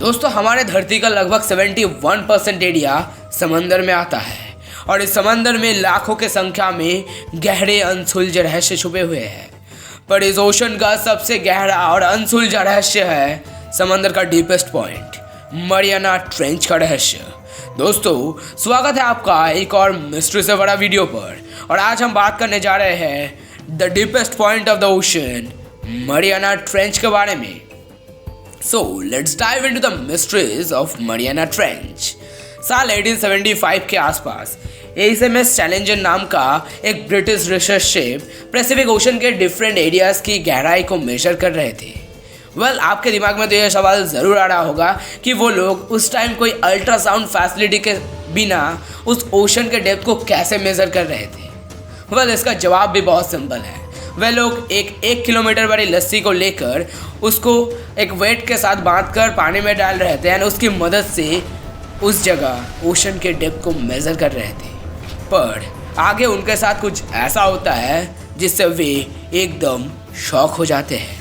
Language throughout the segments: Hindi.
दोस्तों हमारे धरती का लगभग 71% एरिया समंदर में आता है और इस समंदर में लाखों की संख्या में गहरे अनसुलझे रहस्य छुपे हुए हैं। पर इस ओशन का सबसे गहरा और अनसुलझा रहस्य है समंदर का डीपेस्ट पॉइंट, मरियाना ट्रेंच का रहस्य। दोस्तों स्वागत है आपका एक और मिस्ट्री से बड़ा वीडियो पर, और आज हम बात करने जा रहे हैं the deepest point of the ocean, Mariana trench के बारे में। So let's dive into the mysteries of Mariana Trench। साल 1875 के आसपास HMS चैलेंजर नाम का एक British research ship Pacific ocean के डिफरेंट एरियाज की गहराई को मेजर कर रहे थे। आपके दिमाग में तो यह सवाल ज़रूर आ रहा होगा कि वो लोग उस टाइम कोई अल्ट्रासाउंड फैसिलिटी के बिना उस ओशन के डेप्थ को कैसे मेजर कर रहे थे। इसका जवाब भी बहुत सिंपल है। वे लोग एक किलोमीटर बड़ी लस्सी को लेकर उसको एक वेट के साथ बांधकर पानी में डाल रहे थे और उसकी मदद से उस जगह ओशन के डेप्थ को मेज़र कर रहे थे। पर आगे उनके साथ कुछ ऐसा होता है जिससे वे एकदम शॉक हो जाते हैं।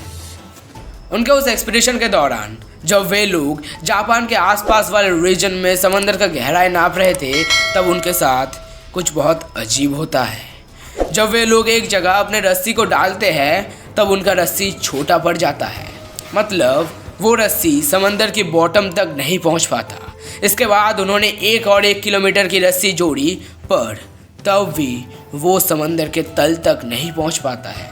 उनके उस एक्सपीडिशन के दौरान जब वे लोग जापान के आसपास वाले रीजन में समंदर का गहराई नाप रहे थे, तब उनके साथ कुछ बहुत अजीब होता है। जब वे लोग एक जगह अपने रस्सी को डालते हैं तब उनका रस्सी छोटा पड़ जाता है, मतलब वो रस्सी समंदर की बॉटम तक नहीं पहुंच पाता। इसके बाद उन्होंने 1 किलोमीटर की रस्सी जोड़ी, पर तब भी वो समंदर के तल तक नहीं पहुंच पाता है।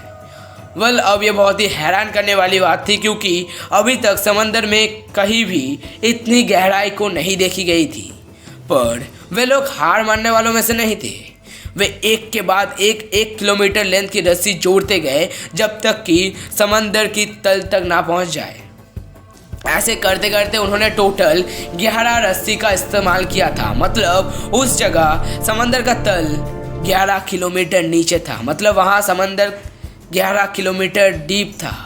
अब ये बहुत ही हैरान करने वाली बात थी, क्योंकि अभी तक समंदर में कहीं भी इतनी गहराई को नहीं देखी गई थी। पर वे लोग हार मानने वालों में से नहीं थे। वे एक के बाद एक किलोमीटर लेंथ की रस्सी जोड़ते गए जब तक कि समंदर की तल तक ना पहुंच जाए। ऐसे करते करते उन्होंने टोटल 11 रस्सी का इस्तेमाल किया था, मतलब उस जगह समंदर का तल 11 किलोमीटर नीचे था, मतलब वहाँ समंदर 11 किलोमीटर डीप था।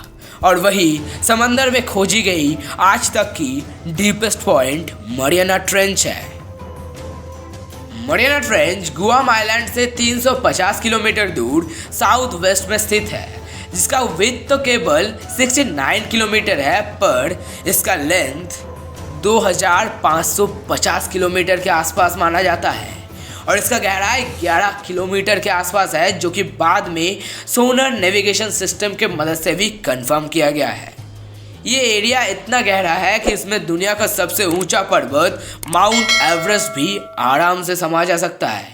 और वही समंदर में खोजी गई आज तक की डीपेस्ट पॉइंट मरियाना ट्रेंच है। मरियाना ट्रेंच गुआम आइलैंड से 350 किलोमीटर दूर साउथ वेस्ट में स्थित है, जिसका विड्थ तो केवल 69 किलोमीटर है, पर इसका लेंथ 2550 किलोमीटर के आसपास माना जाता है और इसका गहराई 11 किलोमीटर के आसपास है, जो कि बाद में सोनर नेविगेशन सिस्टम के मदद से भी कंफर्म किया गया है। ये एरिया इतना गहरा है कि इसमें दुनिया का सबसे ऊंचा पर्वत माउंट एवरेस्ट भी आराम से समा जा सकता है।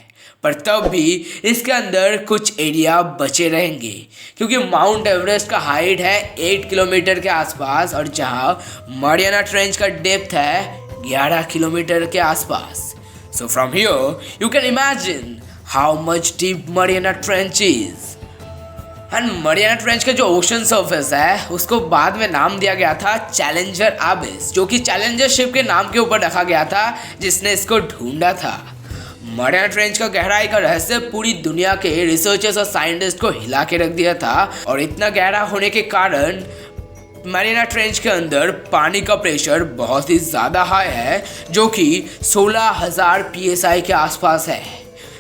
पर तब भी इसके अंदर कुछ एरिया बचे रहेंगे, क्योंकि माउंट एवरेस्ट का हाइट है 8 किलोमीटर के आसपास और जहां मरियाना ट्रेंच का डेप्थ है 11 किलोमीटर के आसपास। So from here you can imagine how much deep Mariana trench is. And Mariana trench का जो ओशन सरफेस है उसको बाद में नाम दिया गया था चैलेंजर अबिस, जो कि चैलेंजर शिप के नाम के ऊपर रखा गया था जिसने इसको ढूंढा था। मरियाना ट्रेंच का गहराई का रहस्य पूरी दुनिया के रिसर्चर्स और साइंटिस्ट को हिला के रख दिया था, और इतना गहरा होने के कारण मरियाना ट्रेंच के अंदर पानी का प्रेशर बहुत ही ज़्यादा हाई है, जो कि 16,000 PSI के आसपास है,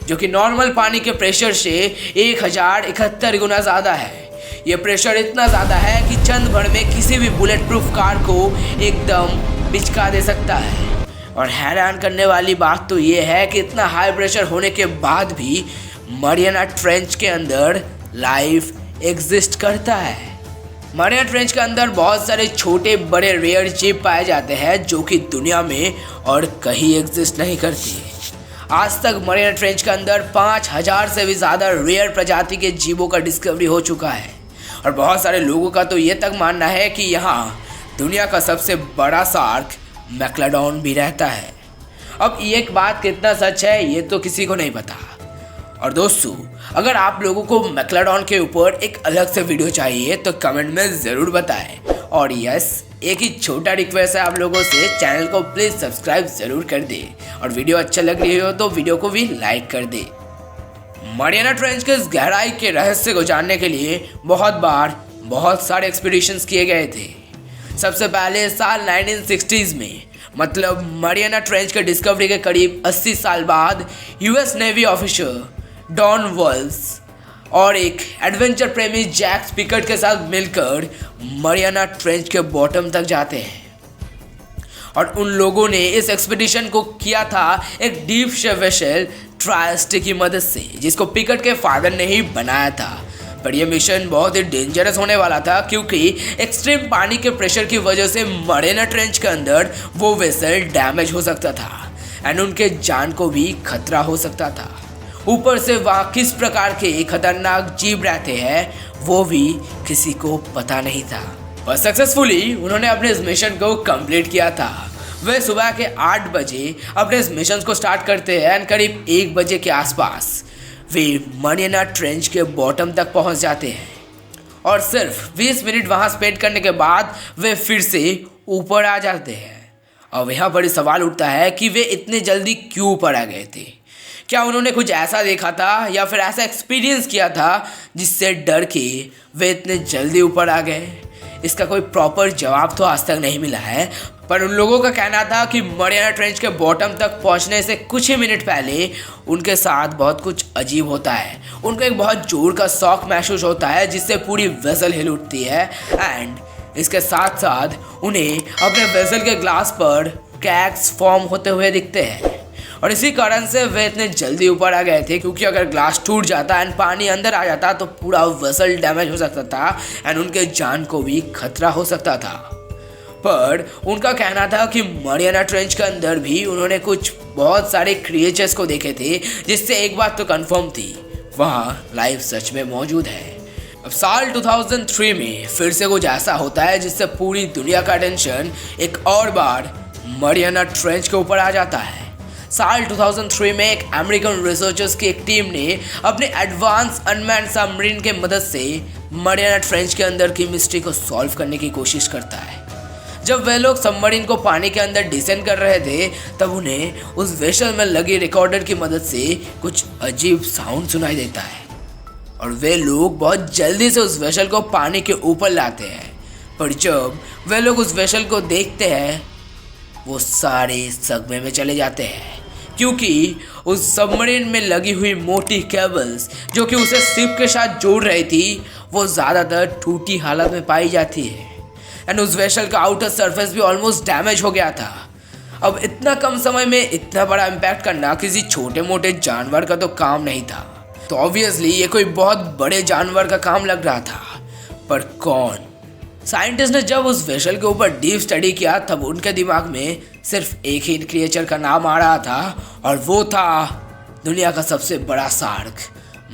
जो कि नॉर्मल पानी के प्रेशर से 1071 गुना ज़्यादा है। ये प्रेशर इतना ज़्यादा है कि चंद भर में किसी भी बुलेट प्रूफ कार को एकदम पिचका दे सकता है। और हैरान करने वाली बात तो ये है कि इतना हाई प्रेशर होने के बाद भी मरियाना ट्रेंच के अंदर लाइफ एग्जिस्ट करता है। मरियाना ट्रेंच के अंदर बहुत सारे छोटे बड़े रेयर जीव पाए जाते हैं, जो कि दुनिया में और कहीं एग्जिस्ट नहीं करती। आज तक मरियाना ट्रेंच के अंदर 5000 से भी ज़्यादा रेयर प्रजाति के जीवों का डिस्कवरी हो चुका है, और बहुत सारे लोगों का तो ये तक मानना है कि यहाँ दुनिया का सबसे बड़ा शार्क मैक्लोडॉन भी रहता है। अब एक बात कितना सच है ये तो किसी को नहीं पता। और दोस्तों अगर आप लोगों को मैक्लोडॉन के ऊपर एक अलग से वीडियो चाहिए तो कमेंट में ज़रूर बताएं। और यस, एक ही छोटा रिक्वेस्ट है आप लोगों से, चैनल को प्लीज़ सब्सक्राइब ज़रूर कर दे, और वीडियो अच्छा लग रही हो तो वीडियो को भी लाइक कर दे। मरियाना ट्रेंच के इस गहराई के रहस्य को जानने के लिए बहुत सारे एक्सपीडिशंस किए गए थे। सबसे पहले साल 1960s में, मतलब मरियाना ट्रेंच के डिस्कवरी के करीब 80 साल बाद, US navy officer Don Walls और एक एडवेंचर प्रेमी जैक पिकट के साथ मिलकर मरियाना ट्रेंच के बॉटम तक जाते हैं। और उन लोगों ने इस एक्सपीडिशन को किया था एक डीप सी वेसल ट्रायस्ट की मदद से, जिसको पिकट के फादर ने ही बनाया था। पर यह मिशन बहुत ही डेंजरस होने वाला था क्योंकि एक्सट्रीम पानी के प्रेशर की वजह से मरियाना ट्रेंच के अंदर वो वेसल डैमेज हो सकता था एंड उनके जान को भी खतरा हो सकता था। ऊपर से वहाँ किस प्रकार के खतरनाक जीव रहते हैं वो भी किसी को पता नहीं था। पर सक्सेसफुली उन्होंने अपने इस मिशन को कंप्लीट किया था। वे सुबह के 8 बजे अपने इस मिशन को स्टार्ट करते हैं एंड करीब 1 बजे के आसपास वे मरियाना ट्रेंच के बॉटम तक पहुंच जाते हैं और सिर्फ 20 मिनट वहां स्पेंड करने के बाद वे फिर से ऊपर आ जाते हैं। अब यहाँ पर सवाल उठता है कि वे इतने जल्दी क्यों ऊपर आ गए थे। क्या उन्होंने कुछ ऐसा देखा था या फिर ऐसा एक्सपीरियंस किया था जिससे डर के वे इतने जल्दी ऊपर आ गए? इसका कोई प्रॉपर जवाब तो आज तक नहीं मिला है, पर उन लोगों का कहना था कि मरियाना ट्रेंच के बॉटम तक पहुंचने से कुछ ही मिनट पहले उनके साथ बहुत कुछ अजीब होता है। उनको एक बहुत जोर का शॉक महसूस होता है जिससे पूरी वेसल हिल उठती है एंड इसके साथ साथ उन्हें अपने वेसल के ग्लास पर क्रैक्स फॉर्म होते हुए दिखते हैं और इसी कारण से वे इतने जल्दी ऊपर आ गए थे क्योंकि अगर ग्लास टूट जाता एंड पानी अंदर आ जाता तो पूरा वेसल डैमेज हो सकता था एंड उनके जान को भी खतरा हो सकता था। पर उनका कहना था कि मरियाना ट्रेंच के अंदर भी उन्होंने कुछ बहुत सारे क्रिएचर्स को देखे थे जिससे एक बात तो कंफर्म थी, वहाँ लाइफ सच में मौजूद है। अब साल 2003 में फिर से कुछ ऐसा होता है जिससे पूरी दुनिया का अटेंशन एक और बार मरियाना ट्रेंच के ऊपर आ जाता है। साल 2003 में एक अमेरिकन रिसर्चर्स की एक टीम ने अपने एडवांस अनमैन्ड सबमरीन के मदद से मरियाना ट्रेंच के अंदर की मिस्ट्री को सॉल्व करने की कोशिश करता है। जब वे लोग सबमरीन को पानी के अंदर डिसेंड कर रहे थे तब उन्हें उस वेसल में लगी रिकॉर्डर की मदद से कुछ अजीब साउंड सुनाई देता है और वे लोग बहुत जल्दी से उस वेसल को पानी के ऊपर लाते हैं। पर जब वे लोग उस वेसल को देखते हैं वो सारे सदमे में चले जाते हैं क्योंकि उस सबमरीन में लगी हुई मोटी केबल्स जो कि उसे शिप के साथ जोड़ रही थी वो ज़्यादातर टूटी हालत में पाई जाती है एंड उस वेसल का आउटर सरफेस भी ऑलमोस्ट डैमेज हो गया था। अब इतना कम समय में इतना बड़ा इम्पैक्ट करना किसी छोटे मोटे जानवर का तो काम नहीं था, तो ऑब्वियसली ये कोई बहुत बड़े जानवर का काम लग रहा था। पर कौन? साइंटिस्ट ने जब उस वेसल के ऊपर डीप स्टडी किया तब उनके दिमाग में सिर्फ एक ही क्रिएचर का नाम आ रहा था और वो था दुनिया का सबसे बड़ा शार्क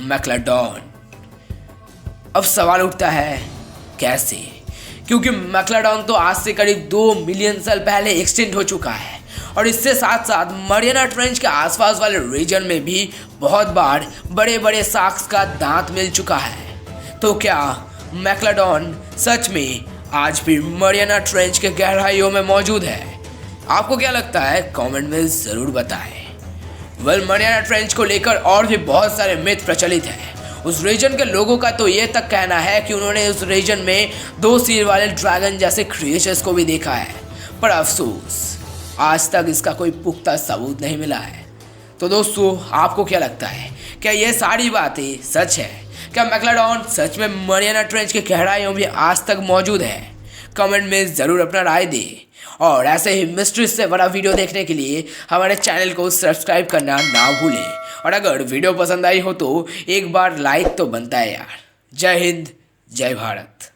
मैक्लोडॉन। अब सवाल उठता है कैसे, क्योंकि मैक्लोडॉन तो आज से करीब 2 मिलियन साल पहले एक्सटिंक्ट हो चुका है और इससे साथ साथ मरियाना ट्रेंच के आसपास वाले रीजन में भी बहुत बार बड़े बड़े शार्क्स का दांत मिल चुका है। तो क्या मैक्लोडॉन सच में आज भी मरियाना ट्रेंच के गहराइयों में मौजूद है? आपको क्या लगता है कमेंट में ज़रूर बताएं। मरियाना ट्रेंच को लेकर और भी बहुत सारे मिथ प्रचलित हैं। उस रीजन के लोगों का तो ये तक कहना है कि उन्होंने उस रीजन में 2 सिर वाले ड्रैगन जैसे क्रिएचर्स को भी देखा है, पर अफसोस आज तक इसका कोई पुख्ता सबूत नहीं मिला है। तो दोस्तों आपको क्या लगता है, क्या ये सारी बातें सच है? क्या मैक्लोडॉन सच में मरियाना ट्रेंच के गहराइयों में आज तक मौजूद है? कमेंट में ज़रूर अपना राय दें और ऐसे ही मिस्ट्री से बड़ा वीडियो देखने के लिए हमारे चैनल को सब्सक्राइब करना ना भूलें और अगर वीडियो पसंद आई हो तो एक बार लाइक तो बनता है यार। जय हिंद, जय भारत।